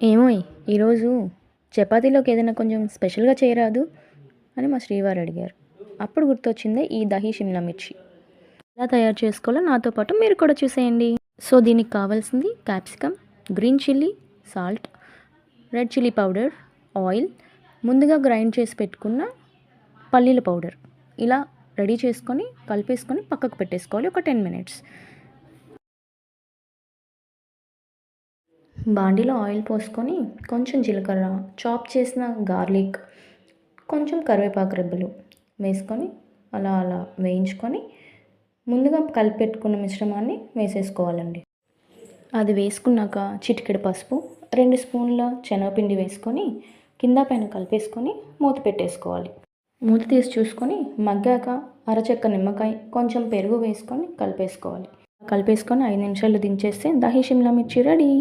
ఏమోయ్ ఈరోజు చపాతీలోకి ఏదైనా కొంచెం స్పెషల్గా చేయరాదు అని మా శ్రీవారు అడిగారు. అప్పుడు గుర్తొచ్చిందే ఈ దహి షిమ్లా మిర్చి. ఎలా తయారు చేసుకోవాలో నాతో పాటు మీరు కూడా చూసేయండి. సో దీనికి కావాల్సింది capsicum, green chilli, salt, red chilli powder, oil, ముందుగా గ్రైండ్ చేసి పెట్టుకున్న పల్లీల పౌడర్. ఇలా రెడీ చేసుకొని కలిపేసుకొని పక్కకు పెట్టేసుకోవాలి ఒక 10 మినిట్స్. బాండీలో ఆయిల్ పోసుకొని కొంచెం జీలకర్ర, చాప్ చేసిన గార్లిక్, కొంచెం కరివేపాకు రెబ్బలు వేసుకొని అలా అలా వేయించుకొని ముందుగా కలిపెట్టుకున్న మిశ్రమాన్ని వేసేసుకోవాలండి. అది వేసుకున్నాక చిటికెడు పసుపు, 2 స్పూన్ల శనగపిండి వేసుకొని కింద పైన కలిపేసుకొని మూత పెట్టేసుకోవాలి. మూత తీసి చూసుకొని మగ్గాక అరచెక్క నిమ్మకాయ, కొంచెం పెరుగు వేసుకొని కలిపేసుకోవాలి. కలిపేసుకొని 5 నిమిషాలు దించేస్తే దహి షిమ్లా మిర్చి రెడీ.